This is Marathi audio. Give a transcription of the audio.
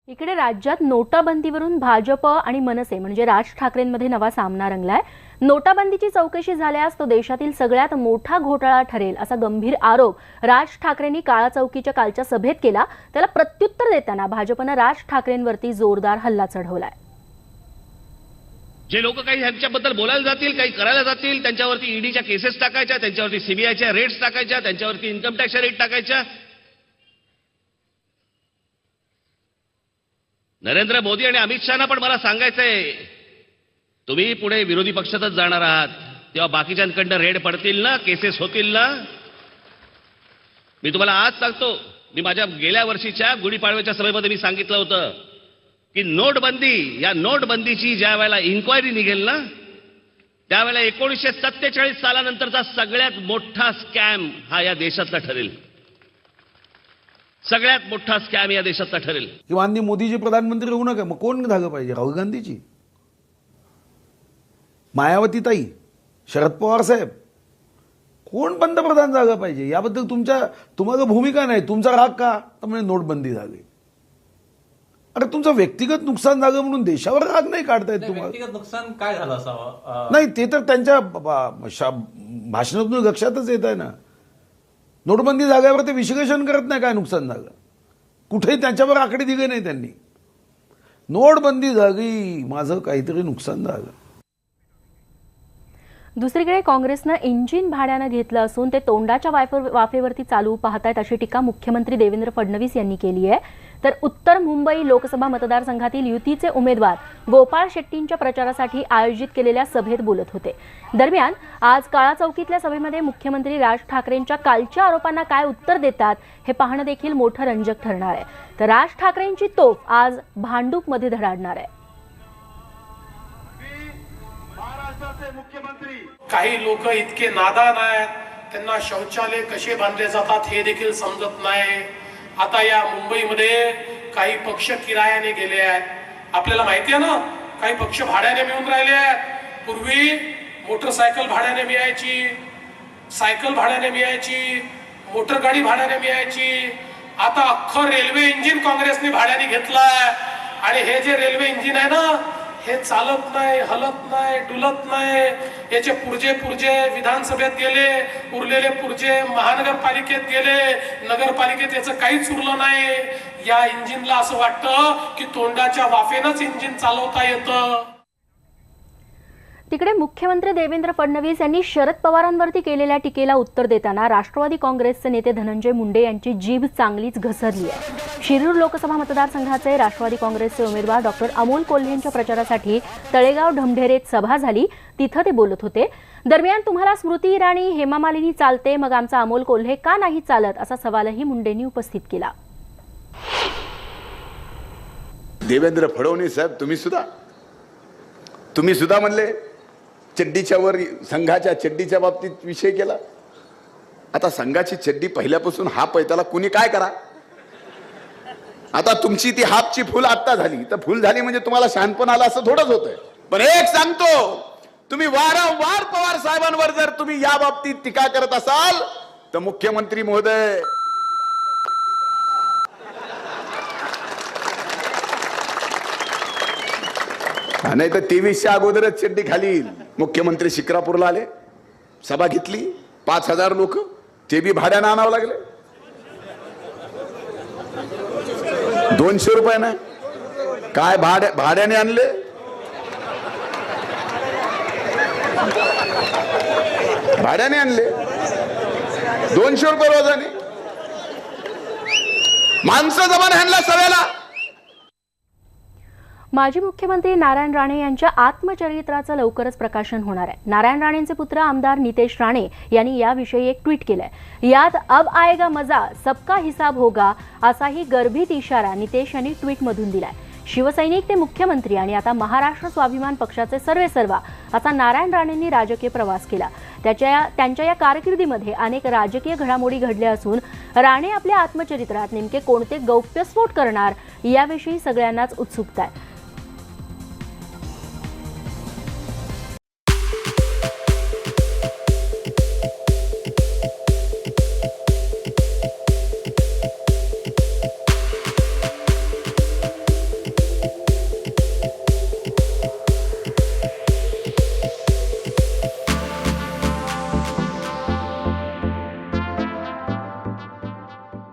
इकडे राज्यात नोटाबंदीवरून भाजप आणि मनसे म्हणजे राज ठाकरेंमध्ये नवा सामना रंगलाय। नोटाबंदीची चौकशी झाल्यास तो देशातील सगळ्यात मोठा घोटाळा ठरेल असा गंभीर आरोप राज ठाकरेंनी काळा चौकीच्या कालच्या सभेत केला। त्याला प्रत्युत्तर देताना भाजपने राज ठाकरेंवरती जोरदार हल्ला चढवलाय। जे लोक काही ह्यांच्याबद्दल बोलायला जातील, काही करायला जातील, त्यांच्यावरती ईडीच्या केसेस टाकायच्या, त्यांच्यावरती सीबीआयच्या रेट्स टाकायच्या, त्यांच्यावरती इन्कम टॅक्सच्या रेट टाकायच्या। नरेंद्र मोदी आणि अमित शहाना पण मला सांगायचंय, तुम्ही पुढे विरोधी पक्षातच जाणार आहात तेव्हा बाकीच्यांकडनं रेड पडतील ना, केसेस होतील ना। मी तुम्हाला आज सांगतो, मी माझ्या गेल्या वर्षीच्या गुढीपाडव्याच्या सभेमध्ये मी सांगितलं होतं की नोटबंदी, या नोटबंदीची ज्या वेळेला इन्क्वायरी निघेल ना, त्यावेळेला 1947 सालानंतरचा सगळ्यात मोठा स्कॅम हा या देशातला ठरेल। सगळ्यात मोठा स्कॅम या देशातला ठरेल। किंवा मोदीजी प्रधानमंत्री होऊ नका, मग कोण झालं पाहिजे? राहुल गांधीजी, मायावती ताई, शरद पवार साहेब, कोण पंतप्रधान झालं पाहिजे? याबद्दल तुम्हाला भूमिका नाही, तुमचा राग का? तर म्हणजे नोटबंदी झाली। अरे तुमचं व्यक्तिगत नुकसान झालं म्हणून देशावर राग नाही काढतायत तुम्हाला? व्यक्तिगत नुकसान काय झालं असावं? नाही, ते तर त्यांच्या भाषणातून लक्षातच येत आहे ना। नोटबंदी झाल्यावर ते विश्लेषण करत नाही काय नुकसान झालं, कुठेही त्यांच्यावर आकडे दिले नाही त्यांनी। नोटबंदी झाली, माझं काहीतरी नुकसान झालं। दुसरीकडे काँग्रेसने इंजिन भाड्याने घेतलं असून ते तोंडाच्या वाफेवरती चालू पाहतायत अशी टीका मुख्यमंत्री देवेंद्र फडणवीस यांनी केली आहे। तर उत्तर मुंबई लोकसभा मतदारसंघातील युतीचे उमेदवार गोपाळ शेट्टींच्या प्रचारासाठी आयोजित केलेल्या सभेत बोलत होते। दरम्यान आज काळा चौकीतल्या सभेमध्ये मुख्यमंत्री राज ठाकरेंच्या कालच्या आरोपांना काय उत्तर देतात हे पाहणं देखील मोठं रंजक ठरणार आहे। तर राज ठाकरेंची तोफ आज भांडूपमध्ये धडाडणार आहे। काही लोक इतके नादान आहेत, त्यांना शौचालय कसे बांधले जातात हे देखील समजत नाही। आता या मुंबईमध्ये काही पक्ष किरायाने गेले आहेत। आपल्याला माहिती आहे ना, काही पक्ष भाड्याने मिळून राहिले आहेत। पूर्वी मोटरसायकल भाड्याने मिळायची, सायकल भाड्याने मिळायची, मोटर गाडी भाड्याने मिळायची। आता अख्खं रेल्वे इंजिन काँग्रेसने भाड्याने घेतलाय आणि हे जे रेल्वे इंजिन आहे ना, हे चालत नाही, हलत नाही, डुलत नाही। याचे पुर्जे विधानसभेत गेले, उरलेले पुर्जे महानगरपालिकेत गेले, नगरपालिकेत याचं काहीच उरलं नाही। या इंजिनला असं वाटतं की तोंडाच्या वाफेनंच इंजिन चालवता येतं। तिकडे मुख्यमंत्री देवेंद्र फडणवीस यांनी शरद पवारांवरती केलेल्या टीकेला उत्तर देताना राष्ट्रवादी काँग्रेसचे नेते धनंजय मुंडे यांची जीभ चांगलीच घसरली आहे। शिरूर लोकसभा मतदारसंघाचे राष्ट्रवादी काँग्रेसचे उमेदवार डॉक्टर अमोल कोल्हे यांच्या प्रचारासाठी तळेगाव ढमढेरेत सभा झाली, तिथं ते बोलत होते। दरम्यान तुम्हाला स्मृती इराणी, हेमा मालिनी चालते, मग आमचा अमोल कोल्हे का नाही चालत असा सवालही मुंडेंनी उपस्थित केला। देवेंद्र फडणवीस साहेब, तुम्ही सुद्धा म्हणले चड्डीच्या वर, संघाच्या चड्डीच्या बाबतीत विषय केला। आता संघाची चड्डी पहिल्यापासून हाफ आहे, त्याला कुणी काय करा? आता तुमची ती हाफची फुल आत्ता झाली तर फुल झाली म्हणजे तुम्हाला शहाणपण आला असं थोडंच होतंय। पण एक सांगतो, तुम्ही वारंवार पवार साहेबांवर जर तुम्ही या बाबतीत टीका करत असाल तर मुख्यमंत्री महोदय, नाही तर 23च्या अगोदरच चड्डी खाली। मुख्यमंत्री शिक्रापूरला आले, सभा घेतली, 5000 लोक, ते बी भाड्याने आणावं लागले। 200 रुपये ना काय भाड्याने आणले? भाड्याने आणले 200 रुपये रोजाने। माणसं जमान ह्यांना सगळ्याला। माजी मुख्यमंत्री नारायण राणे यांच्या आत्मचरित्राचं लवकरच प्रकाशन होणार आहे। नारायण राणेंचे पुत्र आमदार नितेश राणे यांनी याविषयी एक ट्विट केलंय। यात अब आएगा मजा, सबका हिसाब होगा असाही गर्भित इशारा नितेश यांनी ट्विटमधून दिलाय। शिवसैनिक ते मुख्यमंत्री आणि आता महाराष्ट्र स्वाभिमान पक्षाचे सर्वेसर्वा असा नारायण राणेंनी राजकीय प्रवास केला। त्यांच्या या कारकिर्दीमध्ये अनेक राजकीय घडामोडी घडल्या असून राणे आपल्या आत्मचरित्रात नेमके कोणते गौप्यस्फोट करणार याविषयी सगळ्यांनाच उत्सुकता आहे।